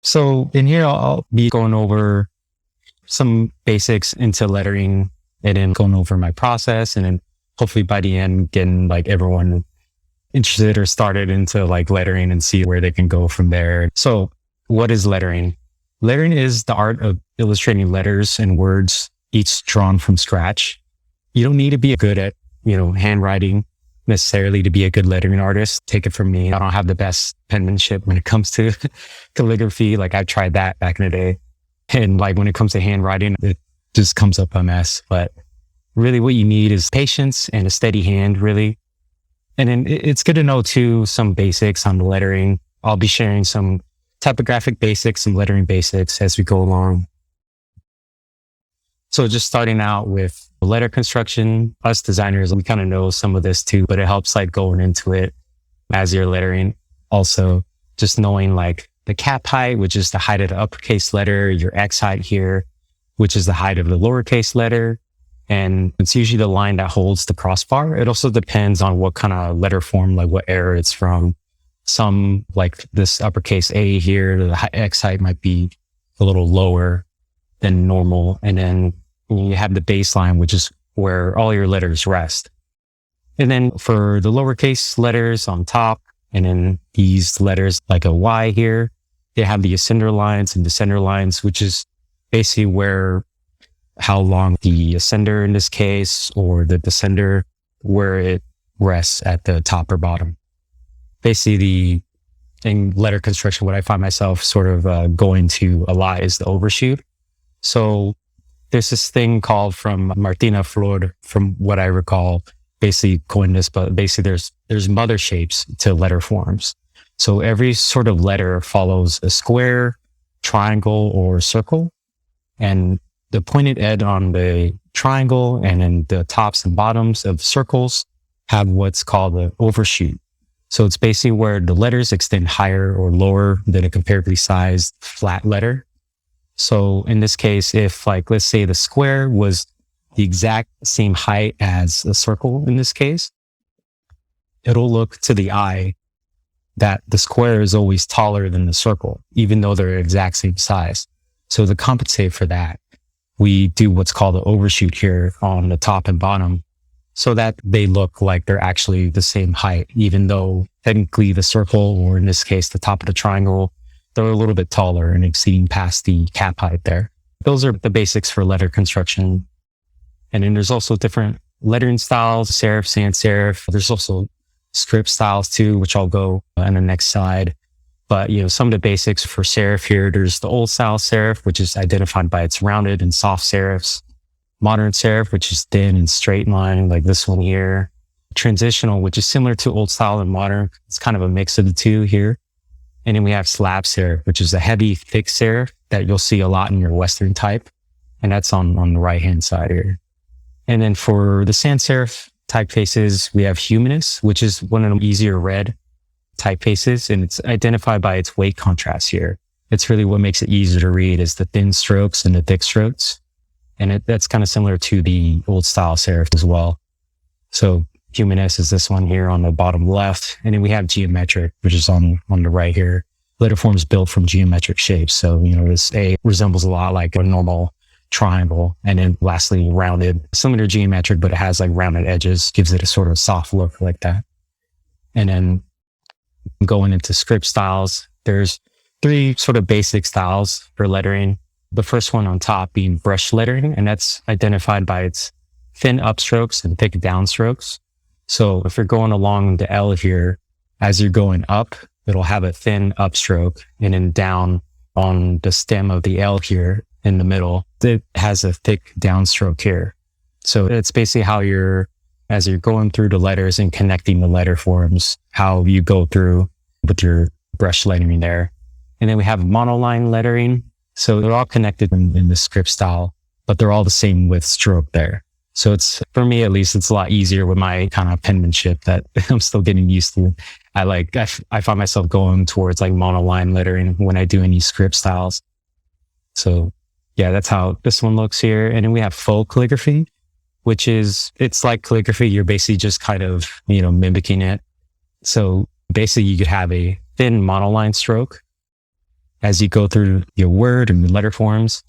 So in here, I'll be going over some basics into lettering and then going over my process. And then hopefully by the end, getting like everyone interested or started into like lettering and see where they can go from there. So what is lettering? Lettering is the art of illustrating letters and words, each drawn from scratch. You don't need to be good at, handwriting necessarily to be a good lettering artist. Take it from me. I don't have the best penmanship when it comes to calligraphy. Like I tried that back in the day. And like when it comes to handwriting, it just comes up a mess. But really what you need is patience and a steady hand, really. And then it's good to know too, some basics on the lettering. I'll be sharing some typographic basics and lettering basics as we go along. So just starting out with letter construction, us designers, we kind of know some of this too, but it helps like going into it as you're lettering. Also just knowing like the cap height, which is the height of the uppercase letter, your X height here, which is the height of the lowercase letter. And it's usually the line that holds the crossbar. It also depends on what kind of letter form, like what era it's from. Some like this uppercase A here, the X height might be a little lower than normal. And then you have the baseline, which is where all your letters rest. And then for the lowercase letters on top, and then these letters like a Y here, they have the ascender lines and descender lines, which is basically where how long the ascender in this case, or the descender, where it rests at the top or bottom. Basically, in letter construction, what I find myself sort of going to a lot is the overshoot. So there's this thing called from Martina Flor, from what I recall, basically coined this, but basically there's mother shapes to letter forms. So every sort of letter follows a square, triangle, or circle. And the pointed edge on the triangle and then the tops and bottoms of circles have what's called the overshoot. So it's basically where the letters extend higher or lower than a comparably sized flat letter. So in this case, if like, let's say the square was the exact same height as a circle in this case, it'll look to the eye that the square is always taller than the circle, even though they're exact same size. So to compensate for that, we do what's called the overshoot here on the top and bottom so that they look like they're actually the same height, even though technically the circle, or in this case, the top of the triangle, they're a little bit taller and exceeding past the cap height there. Those are the basics for letter construction. And then there's also different lettering styles, serif, sans-serif. There's also script styles too, which I'll go on the next slide. But, some of the basics for serif here, there's the old style serif, which is identified by its rounded and soft serifs. Modern serif, which is thin and straight line, like this one here. Transitional, which is similar to old style and modern. It's kind of a mix of the two here. And then we have slab serif, which is a heavy, thick serif that you'll see a lot in your Western type. And that's on the right-hand side here. And then for the sans-serif typefaces, we have humanist, which is one of the easier read typefaces, and it's identified by its weight contrast here. It's really what makes it easier to read is the thin strokes and the thick strokes. And that's kind of similar to the old style serif as well. So humanist is this one here on the bottom left. And then we have geometric, which is on the right here. Letter forms built from geometric shapes. So, this A resembles a lot like a normal triangle. And then lastly, rounded, similar to geometric, but it has like rounded edges, gives it a sort of soft look like that. And then going into script styles, there's 3 sort of basic styles for lettering. The first one on top being brush lettering, and that's identified by its thin upstrokes and thick downstrokes. So if you're going along the L here, as you're going up, it'll have a thin upstroke, and then down on the stem of the L here in the middle, it has a thick downstroke here. So it's basically how as you're going through the letters and connecting the letter forms, how you go through with your brush lettering there. And then we have monoline lettering. So they're all connected in the script style, but they're all the same with stroke there. So it's, for me at least, it's a lot easier with my kind of penmanship that I'm still getting used to. I find myself going towards like monoline lettering when I do any script styles. So yeah, that's how this one looks here. And then we have faux calligraphy, which is, it's like calligraphy. You're basically just kind of, mimicking it. So basically you could have a thin monoline stroke as you go through your word and letter forms.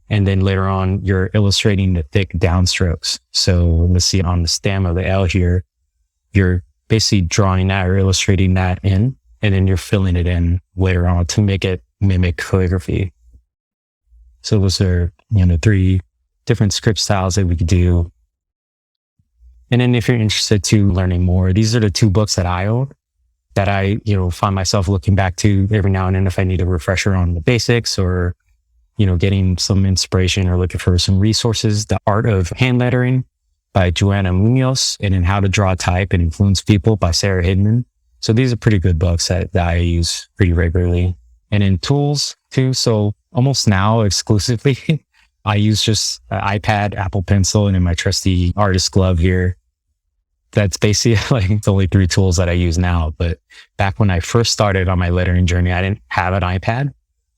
And then later on, you're illustrating the thick downstroke. So let's see on the stem of the L here, you're basically drawing that or illustrating that in, and then you're filling it in later on to make it mimic calligraphy. So those are, 3 different script styles that we could do. And then if you're interested to learning more, these are the 2 books that I own that I, find myself looking back to every now and then if I need a refresher on the basics or, getting some inspiration or looking for some resources. The Art of Hand Lettering by Joanna Munoz, and then How to Draw, Type, and Influence People by Sarah Hidman. So these are pretty good books that I use pretty regularly. And then tools too. So almost now exclusively, I use just an iPad, Apple Pencil, and then my trusty artist glove here. That's basically like the only 3 tools that I use now. But back when I first started on my lettering journey, I didn't have an iPad.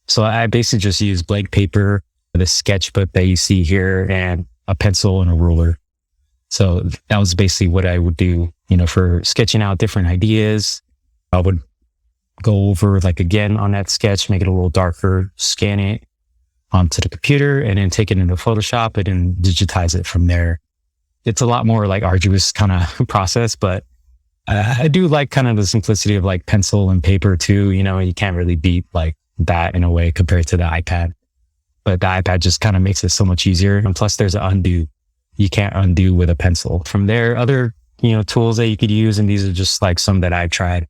So I basically just used blank paper, the sketchbook that you see here, and a pencil and a ruler. So that was basically what I would do, for sketching out different ideas. I would go over again on that sketch, make it a little darker, scan it onto the computer, and then take it into Photoshop and then digitize it from there. It's a lot more arduous kind of process, but I do like kind of the simplicity of pencil and paper too. You can't really beat that in a way compared to the iPad, but the iPad just kind of makes it so much easier. And plus there's an undo. You can't undo with a pencil. From there, other, tools that you could use. And these are just some that I've tried.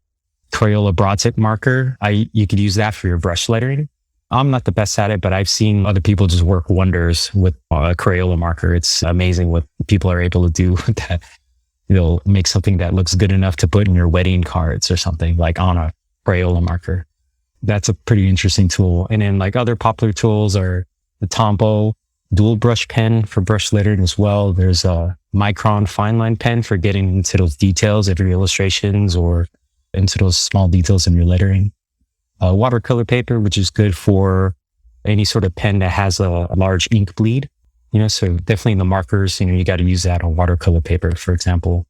Crayola broad tip marker. You could use that for your brush lettering. I'm not the best at it, but I've seen other people just work wonders with a Crayola marker. It's amazing what people are able to do with that. They'll make something that looks good enough to put in your wedding cards or something on a Crayola marker. That's a pretty interesting tool. And then other popular tools are the Tombow dual brush pen for brush lettering as well. There's a Micron fine line pen for getting into those details of your illustrations or into those small details in your lettering. Watercolor paper, which is good for any sort of pen that has a large ink bleed. So definitely the markers, you got to use that on watercolor paper, for example.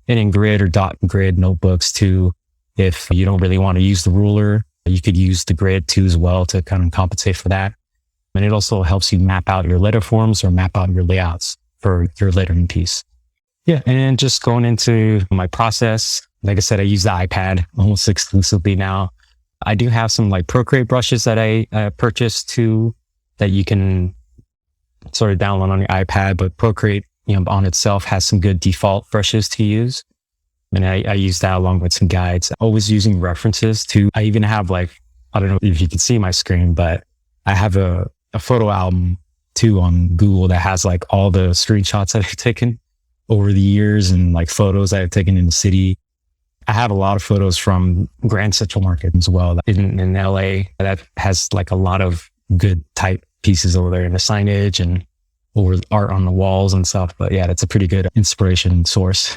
And in grid or dot grid notebooks too, if you don't really want to use the ruler, you could use the grid too as well to kind of compensate for that. And it also helps you map out your letter forms or map out your layouts for your lettering piece. Yeah. And then just going into my process, like I said, I use the iPad almost exclusively now. I do have some Procreate brushes that I purchased too that you can sort of download on your iPad, but Procreate, on itself has some good default brushes to use. And I use that along with some guides, always using references too. I even have I don't know if you can see my screen, but I have a photo album too on Google that has all the screenshots that I've taken over the years and photos that I've taken in the city. I have a lot of photos from Grand Central Market as well in LA that has a lot of good type pieces over there in the signage and over art on the walls and stuff. But yeah, that's a pretty good inspiration source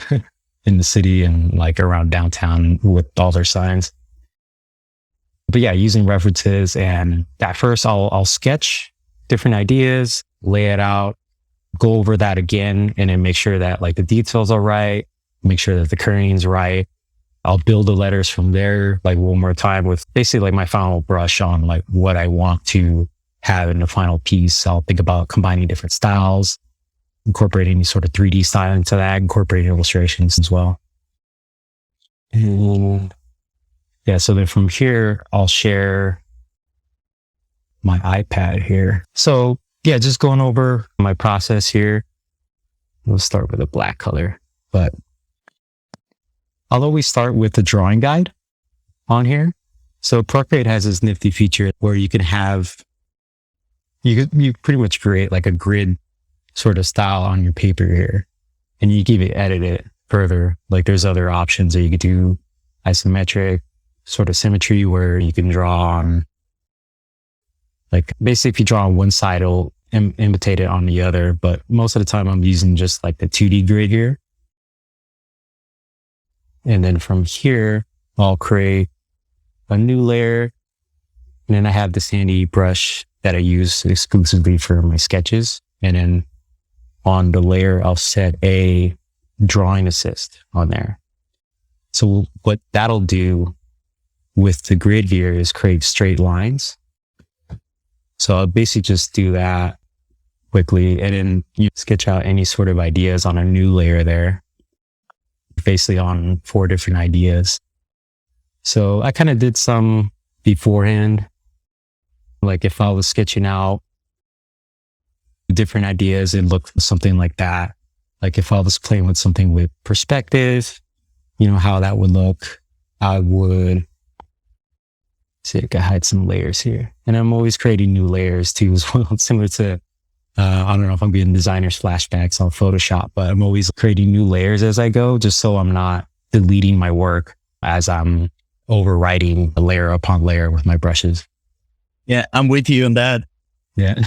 in the city and around downtown with all their signs. But yeah, using references, and at first I'll sketch different ideas, lay it out, go over that again, and then make sure that the details are right, make sure that the kernings's right. I'll build the letters from there one more time with basically my final brush on what I want to have in the final piece. I'll think about combining different styles, incorporating any sort of 3D style into that, incorporating illustrations as well. And yeah, so then from here, I'll share my iPad here. So yeah, just going over my process here. We'll start with a black color, but I'll always start with the drawing guide on here. So Procreate has this nifty feature where you can have, you pretty much create a grid sort of style on your paper here, and you can even edit it further. There's other options that you could do isometric sort of symmetry where you can draw on, basically if you draw on one side, it'll imitate it on the other. But most of the time I'm using just the 2D grid here. And then from here, I'll create a new layer. And then I have this handy brush that I use exclusively for my sketches. And then on the layer, I'll set a drawing assist on there. So what that'll do with the grid here is create straight lines So I'll basically just do that quickly, and then you sketch out any sort of ideas on a new layer there, basically on 4 different ideas. So I kind of did some beforehand. Like if I was sketching out different ideas, it looked something like that. Like if I was playing with something with perspective, how that would look, I would see, I could hide some layers here. And I'm always creating new layers too as well, similar to, I don't know if I'm getting designer's flashbacks on Photoshop, but I'm always creating new layers as I go, just so I'm not deleting my work as I'm overwriting layer upon layer with my brushes. Yeah, I'm with you on that. Yeah.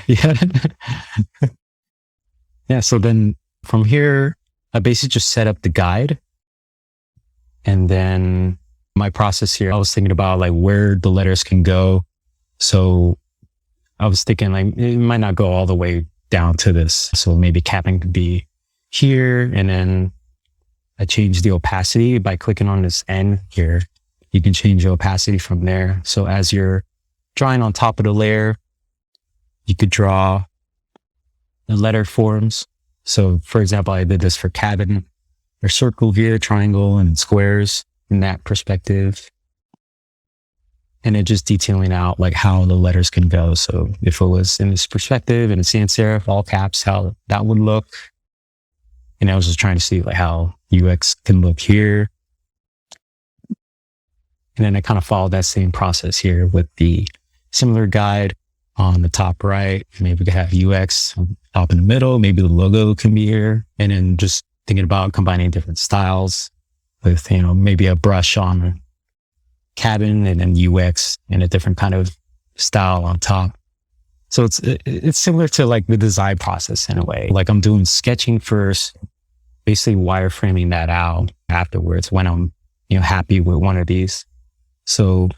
Yeah. Yeah. So then from here, I basically just set up the guide. And then my process here, I was thinking about like where the letters can go. So I was thinking like it might not go all the way down to this. So maybe capping could be here. And then I changed the opacity by clicking on this N here. You can change the opacity from there. So as you're drawing on top of the layer, you could draw the letter forms. So for example, I did this for cabin. There's circle here, triangle, and squares in that perspective. And then just detailing out like how the letters can go. So if it was in this perspective and a sans-serif, all caps, how that would look. And I was just trying to see like how UX can look here. And then I kind of followed that same process here with the similar guide on the top right. Maybe we could have UX on top in the middle. Maybe the logo can be here. And then just thinking about combining different styles with, maybe a brush on cabin and then UX and a different kind of style on top. So it's similar to like the design process in a way. Like I'm doing sketching first, basically wireframing that out afterwards when I'm, happy with one of these. So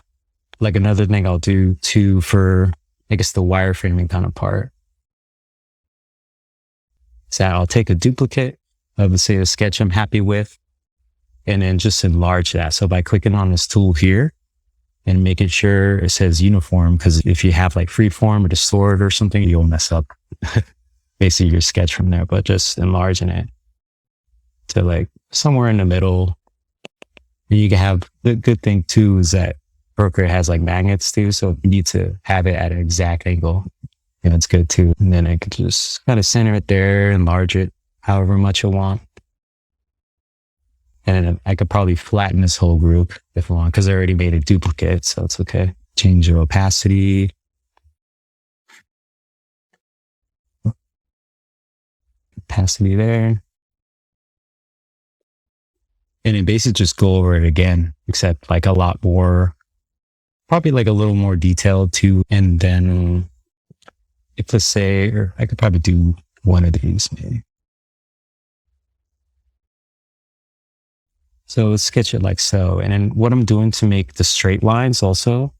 like another thing I'll do too for, I guess, the wireframing kind of part is that I'll take a duplicate of, say, a sketch I'm happy with, and then just enlarge that. So by clicking on this tool here and making sure it says uniform, because if you have like freeform or distort or something, you'll mess up basically your sketch from there, but just enlarging it to like somewhere in the middle. And you can have, the good thing too is that Procreate has like magnets too. So you need to have it at an exact angle. It's good too. And then I could just kind of center it there, enlarge it however much I want. And then I could probably flatten this whole group if I want, because I already made a duplicate, so it's okay. Change the opacity. Opacity there. And then basically just go over it again, except like a lot more, probably like a little more detailed too. And then if let's say, or I could probably do one of these maybe. So let's sketch it like so. And then what I'm doing to make the straight lines also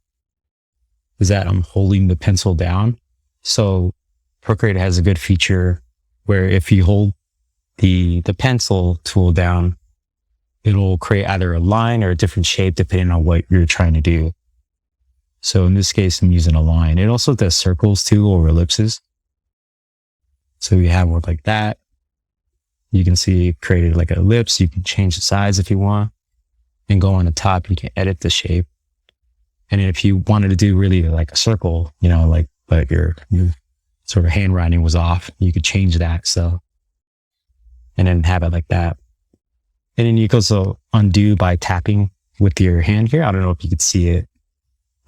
is that I'm holding the pencil down. So Procreate has a good feature where if you hold the pencil tool down, it'll create either a line or a different shape depending on what you're trying to do. So in this case, I'm using a line. It also does circles too, or ellipses. So you have one like that. You can see it created like an ellipse. You can change the size if you want and go on the top. You can edit the shape. And if you wanted to do really like a circle, like, but your sort of handwriting was off, you could change that. So, and then have it like that. And then you can also undo by tapping with your hand here. I don't know if you could see it,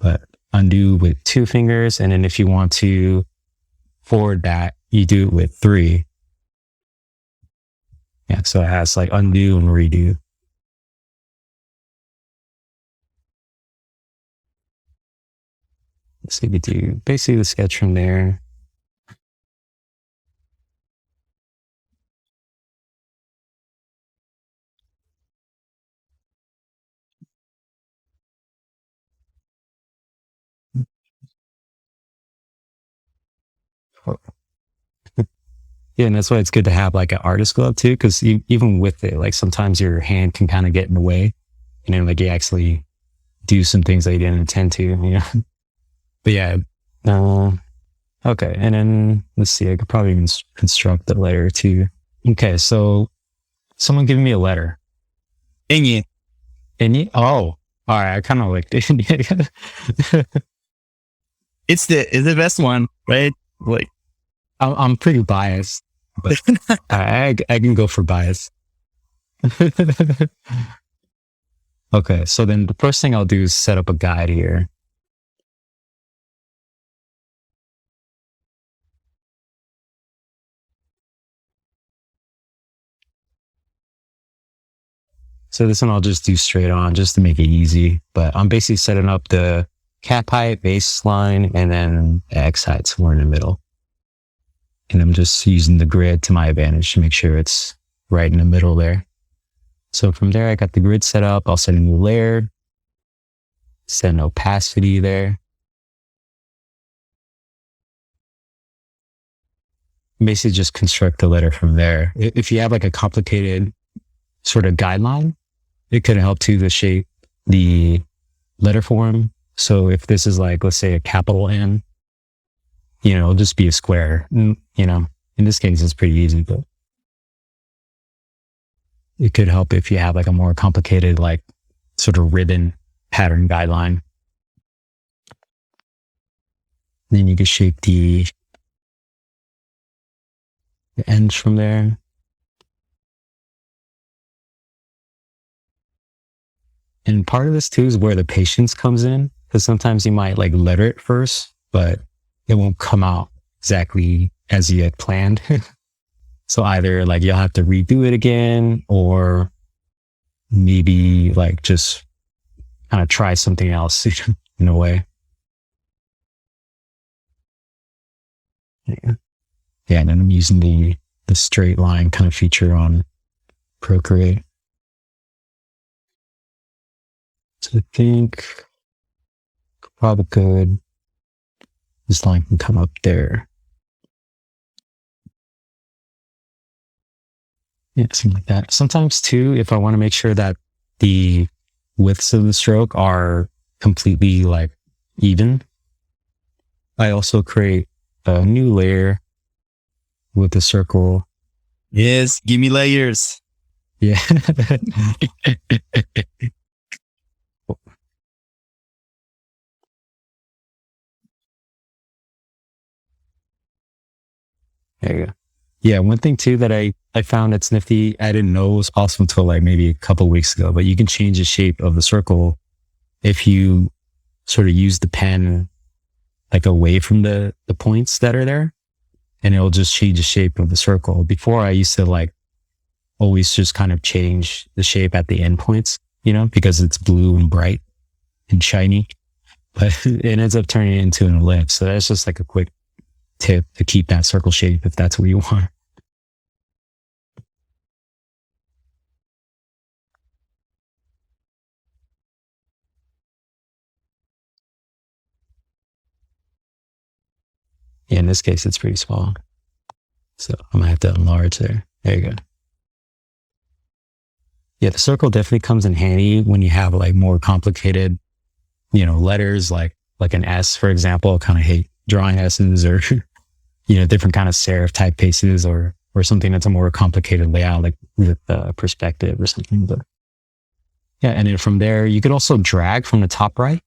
but undo with 2 fingers. And then if you want to forward that, you do it with 3. Yeah, so it has like undo and redo. So you could do basically the sketch from there. Yeah, and that's why it's good to have like an artist glove too, because even with it, like sometimes your hand can kind of get in the way, and then like you actually do some things that you didn't intend to, But yeah, Uh, okay. And then let's see, I could probably even construct the letter too. Okay. So someone give me a letter. Ñ. Any? Oh, all right. I kind of like it. It's the best one, right? Like, I'm pretty biased, but I can go for bias. Okay. So then the first thing I'll do is set up a guide here. So this one I'll just do straight on just to make it easy. But I'm basically setting up the cap height, baseline, and then the X height somewhere in the middle. And I'm just using the grid to my advantage to make sure it's right in the middle there. So from there, I got the grid set up. I'll set a new layer, set an opacity there. Basically just construct the letter from there. If you have like a complicated sort of guideline, it could help to shape the letter form. So if this is like, let's say a capital N, it'll just be a square. In this case, it's pretty easy, but it could help if you have like a more complicated, like sort of ribbon pattern guideline. Then you can shape the ends from there. And part of this too is where the patience comes in, because sometimes you might like letter it first, but it won't come out exactly as you had planned. So either like you'll have to redo it again, or maybe like just kind of try something else in a way. Yeah, and then I'm using the straight line kind of feature on Procreate. So I think probably good. This line can come up there. Yeah, something like that. Sometimes too, if I want to make sure that the widths of the stroke are completely like even, I also create a new layer with the circle. yes, give me layers. Yeah. There you go. Yeah, one thing too that I found that's nifty, I didn't know was possible until like maybe a couple of weeks ago, but you can change the shape of the circle if you sort of use the pen like away from the points that are there, and it'll just change the shape of the circle. Before I used to like always just kind of change the shape at the end points, because it's blue and bright and shiny, but it ends up turning into an ellipse. So that's just like a quick tip to keep that circle shape if that's what you want. Yeah, in this case, it's pretty small. So I might have to enlarge there. There you go. Yeah, the circle definitely comes in handy when you have like more complicated, letters like an S, for example. I kind of hate drawing S's or, different kind of serif typefaces or something that's a more complicated layout, like with perspective or something. But yeah, and then from there, you could also drag from the top right.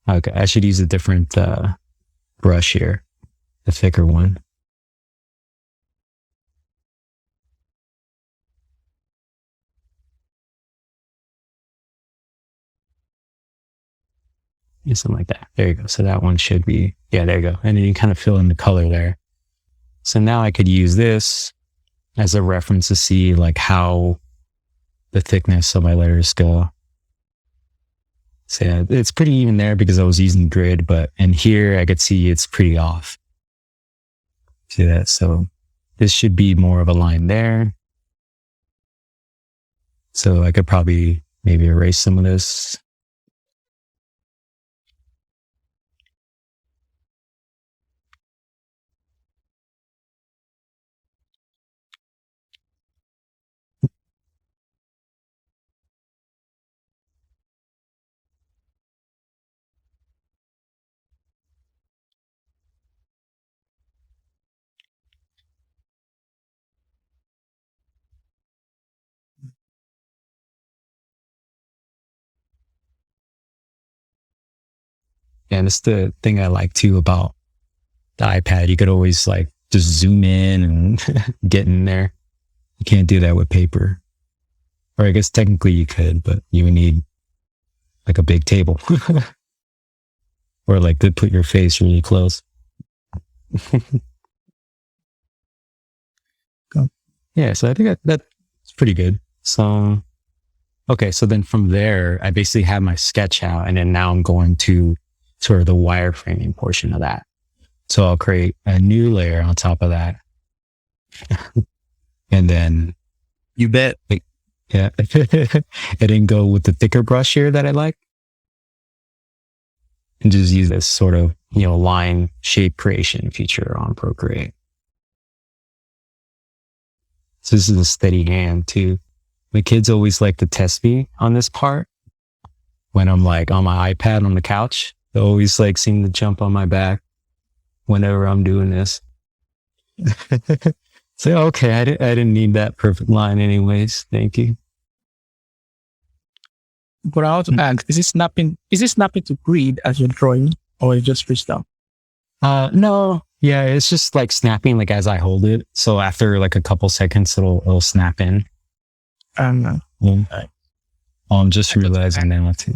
Okay, I should use a different brush here, the thicker one. Yeah, something like that. There you go. So that one should be, yeah, there you go. And then you kind of fill in the color there. So now I could use this as a reference to see like how the thickness of my letters go. So yeah, it's pretty even there because I was using grid, but in here I could see it's pretty off. See that? So this should be more of a line there. So I could probably maybe erase some of this. And it's the thing I like too about the iPad. You could always like just zoom in and get in there. You can't do that with paper. Or I guess technically you could, but you would need like a big table. Or like to put your face really close. Yeah, so I think that's pretty good. So, okay, so then from there, I basically have my sketch out, and then now I'm going to sort of the wireframing portion of that. So I'll create a new layer on top of that. And then, You bet. yeah, and then go with the thicker brush here that I like. And just use this sort of, line shape creation feature on Procreate. So this is a steady hand too. My kids always like to test me on this part when I'm like on my iPad on the couch. They always like seem to jump on my back whenever I'm doing this. So, okay, I didn't need that perfect line anyways. Thank you. But I want to ask, is it snapping to grid as you're drawing, or is it just freestyle? No. Yeah, it's just like snapping like as I hold it. So after like a couple seconds, it'll snap in. I'm just realizing now too.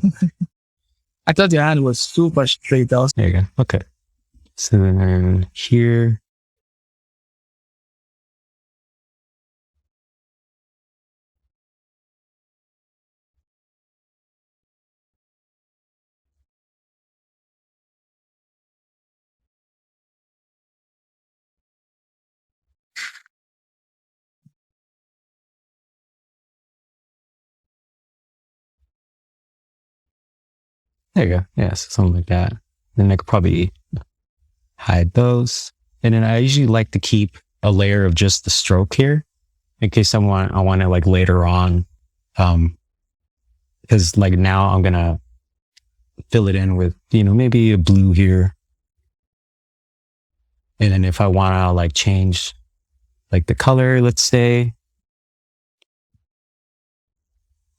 I thought your hand was super straight. There you go. Okay. So then here. There you go. Yeah, so something like that. Then I could probably hide those. And then I usually like to keep a layer of just the stroke here in case I want to like later on. Because like now I'm going to fill it in with, maybe a blue here. And then if I want to like change like the color, let's say,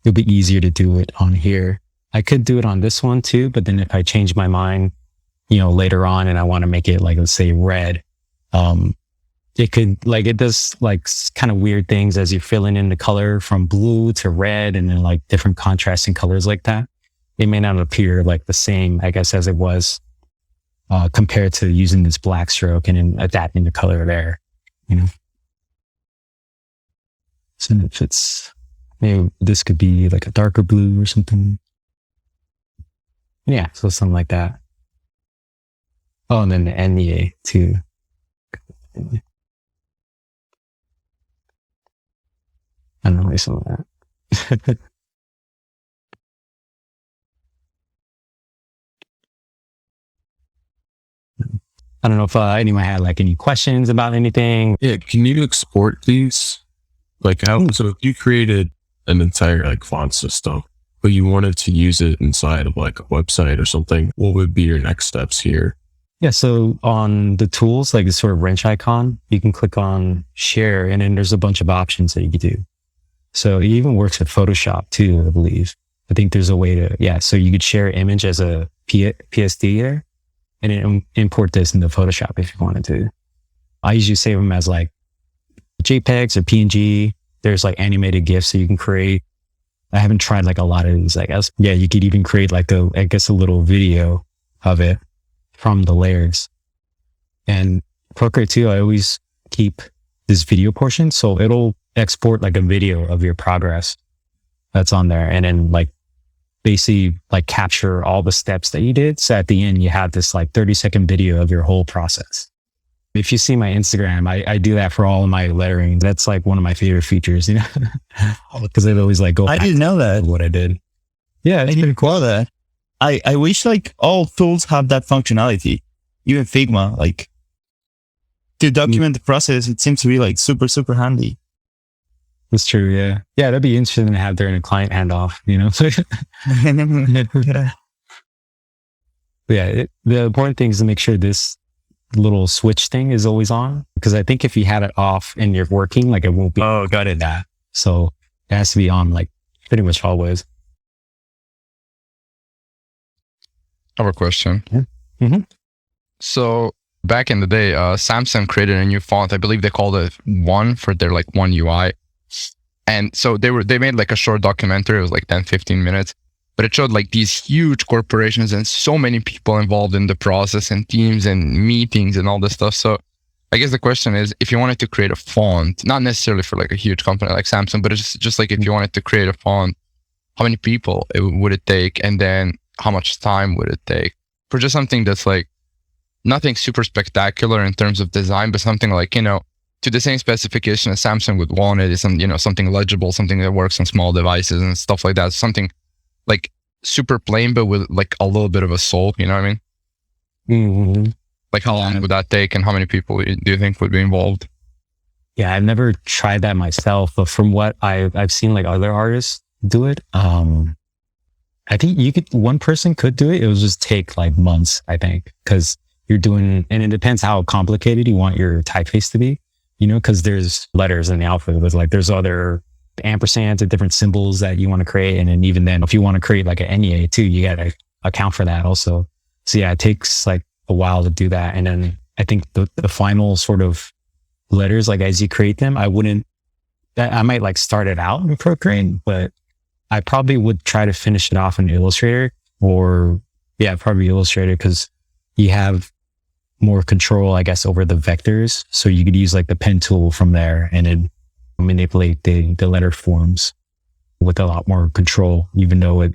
it'll be easier to do it on here. I could do it on this one too, but then if I change my mind, later on and I want to make it like, let's say red, it could like, it does like kind of weird things as you're filling in the color from blue to red and then like different contrasting colors like that. It may not appear like the same, I guess, as it was compared to using this black stroke and then adapting the color there, So if it's, maybe this could be like a darker blue or something. Yeah, so something like that. Oh, and then the NEA too. I don't know, maybe some of that. I don't know if anyone had like any questions about anything. Yeah, can you export these? Like how, so if you created an entire like font system, but you wanted to use it inside of like a website or something, what would be your next steps here? Yeah, so on the tools, like the sort of wrench icon, you can click on share and then there's a bunch of options that you can do. So it even works with Photoshop too, I believe. I think there's a way to, so you could share image as a PSD there and then import this into Photoshop if you wanted to. I usually save them as like JPEGs or PNG. There's like animated GIFs that you can create. I haven't tried like a lot of these, I guess. Yeah, you could even create like a little video of it from the layers. And Procreate too, I always keep this video portion. So it'll export like a video of your progress that's on there. And then like basically like capture all the steps that you did. So at the end, you have this like 30-second video of your whole process. If you see my Instagram, I do that for all of my lettering. That's like one of my favorite features, because I'd always like go. I didn't know that. What I did. Yeah, I didn't know that. I wish like all tools have that functionality. Even Figma, like to document the process, it seems to be like super, super handy. That's true. Yeah. Yeah. That'd be interesting to have during a client handoff, Yeah. The important thing is to make sure this little switch thing is always on, because I think if you had it off and you're working, like it won't be. Oh, got it. That. So it has to be on like pretty much always. I have a question. Mhm. So back in the day, Samsung created a new font. I believe they called it One for their like One UI. And so they made like a short documentary. It was like 10, 15 minutes, but it showed like these huge corporations and so many people involved in the process and teams and meetings and all this stuff. So I guess the question is, if you wanted to create a font, not necessarily for like a huge company like Samsung, but it's just like if you wanted to create a font, how many people would it take? And then how much time would it take for just something that's like nothing super spectacular in terms of design, but something like, to the same specification as Samsung would want it is something legible, something that works on small devices and stuff like that. Something like super plain, but with like a little bit of a soul, you know what I mean? Mm-hmm. Like how long would that take and how many people do you think would be involved? Yeah, I've never tried that myself, but from what I've seen like other artists do it, I think one person could do it. It would just take like months, I think, because you're doing, and it depends how complicated you want your typeface to be, because there's letters in the alphabet, but like there's other ampersands and different symbols that you want to create. And then even then, if you want to create like an NEA too, you got to account for that also. So yeah, it takes like a while to do that. And then I think the final sort of letters, like as you create them, I might like start it out in Procreate, but I probably would try to finish it off in Illustrator probably Illustrator, because you have more control, I guess, over the vectors. So you could use like the pen tool from there and then manipulate the letter forms with a lot more control, even though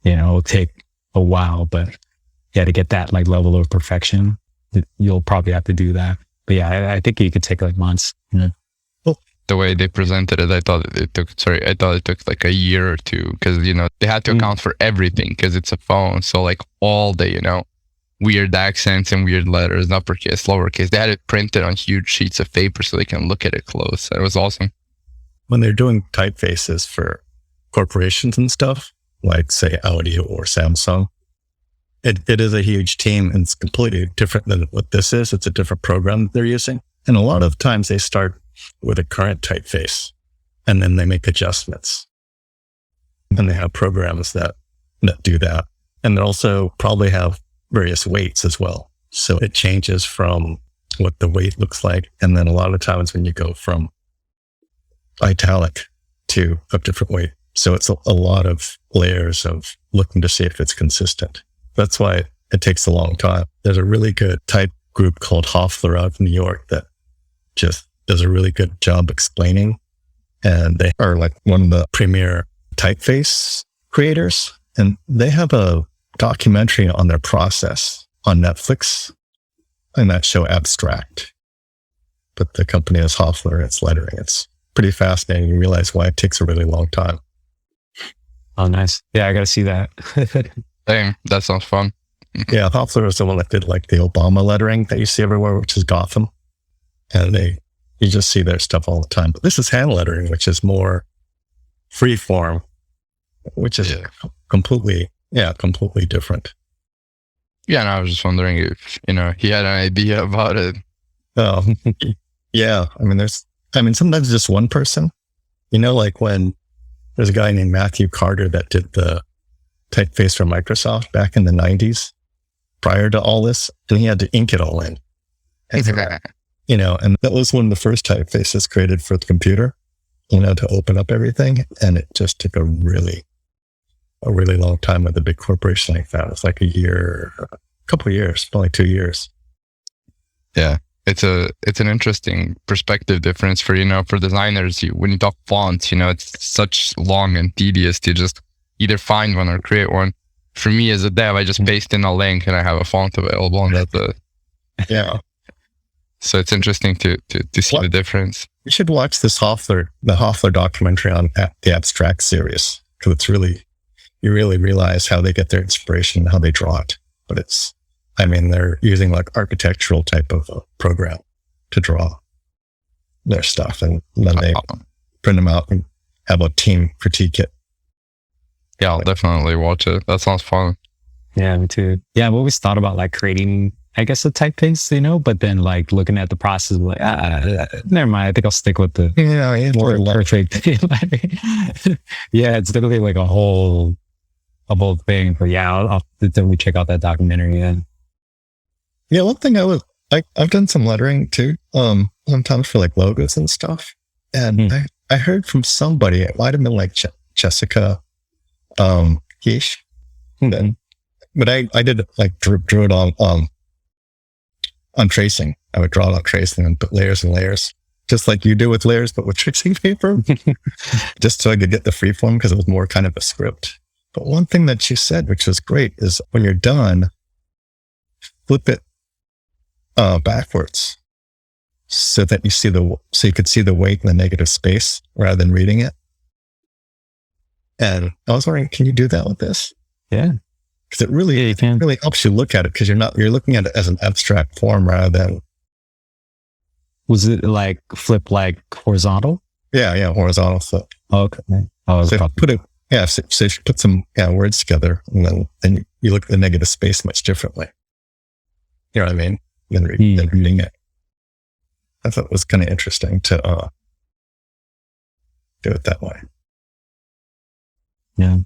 it'll take a while, but yeah, to get that like level of perfection, you'll probably have to do that. But yeah, I think you could take like months. The way they presented it, I thought it took like a year or two, because they had to account for everything because it's a phone. So like all the weird accents and weird letters, uppercase, lowercase, they had it printed on huge sheets of paper so they can look at it close. It was awesome. When they're doing typefaces for corporations and stuff, like say Audi or Samsung, it is a huge team and it's completely different than what this is. It's a different program that they're using. And a lot of times they start with a current typeface and then they make adjustments. And they have programs that do that. And they also probably have various weights as well. So it changes from what the weight looks like. And then a lot of times when you go from italic to a different weight. So it's a lot of layers of looking to see if it's consistent. That's why it takes a long time. There's a really good type group called Hoffler out of New York that just does a really good job explaining. And they are like one of the premier typeface creators. And they have a documentary on their process on Netflix, and that show Abstract. But the company is Hoffler, it's lettering. It's pretty fascinating. You realize why it takes a really long time. Oh, nice. Yeah, I got to see that. Dang, that sounds fun. Yeah, Hoffler is the one that did like the Obama lettering that you see everywhere, which is Gotham. And you just see their stuff all the time. But this is hand lettering, which is more free form, which is completely different. Yeah, and I was just wondering if, he had an idea about it. Oh, yeah. I mean, sometimes just one person, like when there's a guy named Matthew Carter that did the typeface for Microsoft back in the 90s, prior to all this, and he had to ink it all in. And, and that was one of the first typefaces created for the computer, to open up everything. And it just took a really long time with a big corporation like that. It was like a couple of years, probably 2 years. Yeah. It's an interesting perspective difference for designers. When you talk fonts, it's such long and tedious to just either find one or create one. For me as a dev, I just paste in a link and I have a font available, and that's it. Yeah. So it's interesting to see the difference. You should watch the Hoffler documentary on the Abstract series, because you really realize how they get their inspiration and how they draw it. But they're using like architectural type of program to draw their stuff, and then they print them out and have a team critique it. Yeah, I'll definitely watch it. That sounds fun. Yeah, me too. Yeah, I've always thought about like creating, I guess, a typeface, but then like looking at the process, like, never mind. I think I'll stick with the more perfect. Yeah, it's literally like a whole a bold thing. But yeah, I'll definitely check out that documentary. Yeah. Yeah, one thing I've done some lettering too, sometimes for like logos and stuff. And I heard from somebody, it might have been like Jessica, Yeesh. Then, but I did like drew it on tracing. I would draw it on tracing and put layers and layers, just like you do with layers, but with tracing paper, just so I could get the freeform because it was more kind of a script. But one thing that you said, which was great, is when you're done, flip it backwards so that you could see the weight in the negative space rather than reading it. And I was wondering, can you do that with this? Yeah. Because it really helps you look at it, because you're looking at it as an abstract form rather than. Was it like flip like horizontal? Yeah, horizontal flip. Okay. So if you put some words together, and then you look at the negative space much differently. You know what I mean? Than reading it. I thought it was kind of interesting to do it that way. Yeah.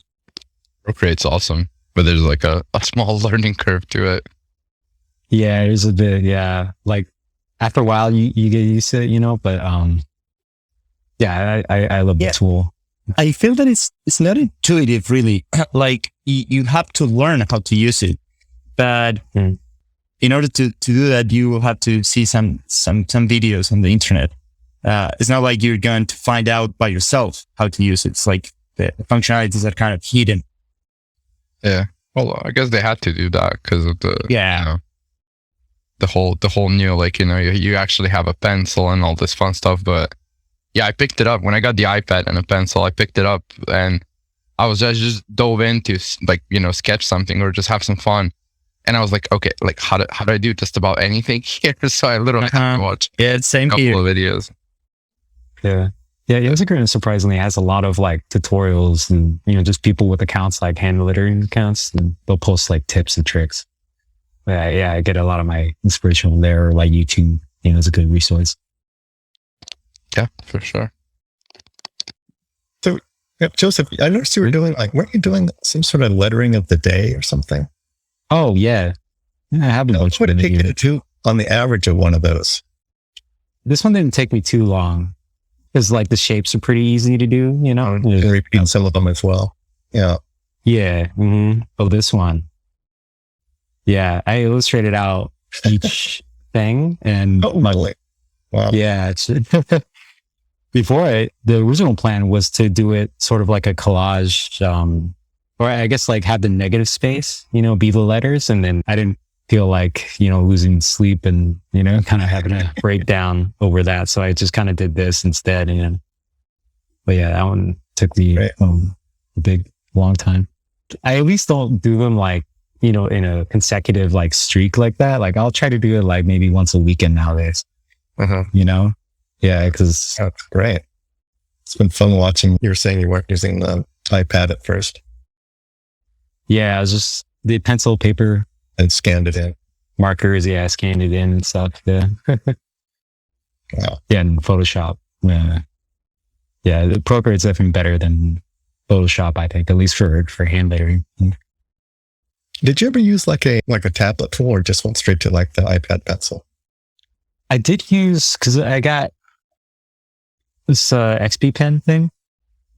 Procreate's awesome, but there's like a small learning curve to it. Yeah, there's a bit, yeah. Like after a while you get used to it, but yeah, I love the tool. I feel that it's not intuitive really. Like you have to learn how to use it. But in order to do that, you will have to see some videos on the internet. It's not like you're going to find out by yourself how to use it. It's like the functionalities are kind of hidden. Yeah. Well, I guess they had to do that because of the the whole new, like, you actually have a pencil and all this fun stuff. But yeah, I picked it up when I got the iPad and a pencil. I picked it up and I just dove into like, sketch something or just have some fun. And I was like, okay, like how do I do just about anything here? So I literally had to watch same a couple of videos. Yeah. Yeah, Instagram surprisingly has a lot of like tutorials and, just people with accounts like hand lettering accounts, and they'll post like tips and tricks. Yeah, I get a lot of my inspiration from there, or like YouTube, is a good resource. Yeah, for sure. So, Joseph, I noticed you were doing weren't you doing some sort of lettering of the day or something? Oh, yeah. I have been. What would it take you to do on the average of one of those? This one didn't take me too long. Because like the shapes are pretty easy to do, And repeat some of them as well. Yeah. Yeah. Mm-hmm. Oh, this one. Yeah. I illustrated out each thing and. Oh, my. Wow. Yeah. Before the original plan was to do it sort of like a collage, or I guess like have the negative space, be the letters. And then I didn't feel like, losing sleep and, kind of having a breakdown over that. So I just kind of did this instead. But yeah, that one took me a big, long time. I at least don't do them like, in a consecutive like streak like that. Like I'll try to do it like maybe once a weekend nowadays, Yeah, because that's great. It's been fun watching. You were saying you weren't using the iPad at first. Yeah, I was just the pencil, paper. And scanned it in. Markers, I scanned it in and stuff. Yeah. Wow. Yeah, and Photoshop. Yeah, the Procreate's definitely better than Photoshop, I think, at least for hand lettering. Did you ever use like a tablet tool, or just went straight to like the iPad pencil? I did use, because I got this XP pen thing.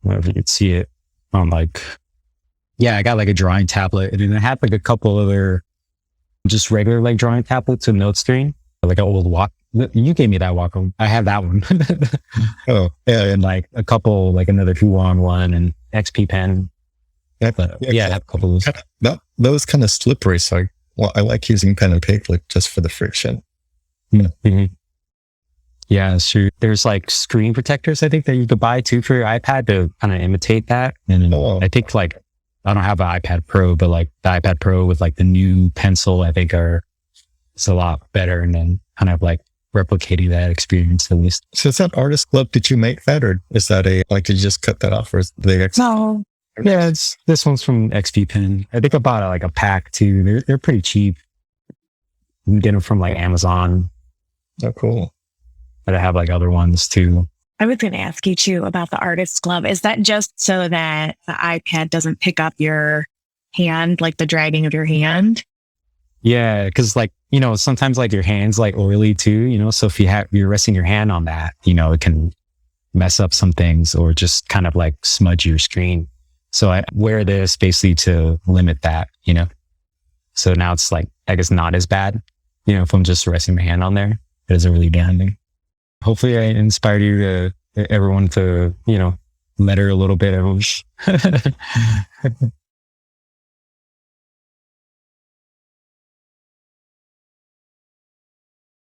I don't know if you could see it on I got like a drawing tablet, and then I had like a couple other just regular like drawing tablets with note screen, like an old walk. You gave me that Wacom. I have that one. Oh, yeah. And like a couple, like another 2-on-1 and XP pen. Yeah, I have a couple of those. Those kind of slippery. So I like using pen and paper just for the friction. Mm-hmm. Yeah, sure. There's like screen protectors, I think, that you could buy too for your iPad to kind of imitate that. And I think like, I don't have an iPad Pro, but like the iPad Pro with like the new pencil, I think it's a lot better, and then kind of like replicating that experience at least. So is that Artist Club? Did you make that, or is that did you just cut that off, or is No. Yeah, this one's from XP Pen. I think I bought like a pack too. They're pretty cheap. You can get them from like Amazon. Oh, cool. But I have like other ones too. I was going to ask you too about the Artist Club. Is that just so that the iPad doesn't pick up your hand, like the dragging of your hand. Yeah, because like, you know, sometimes like your hand's like oily too, you know, so if you're resting your hand on that, you know, it can mess up some things or just kind of like smudge your screen. So I wear this basically to limit that, you know. So now it's like, I guess not as bad, you know, if I'm just resting my hand on there, it doesn't really do anything. Hopefully I inspired everyone to, you know, letter a little bit.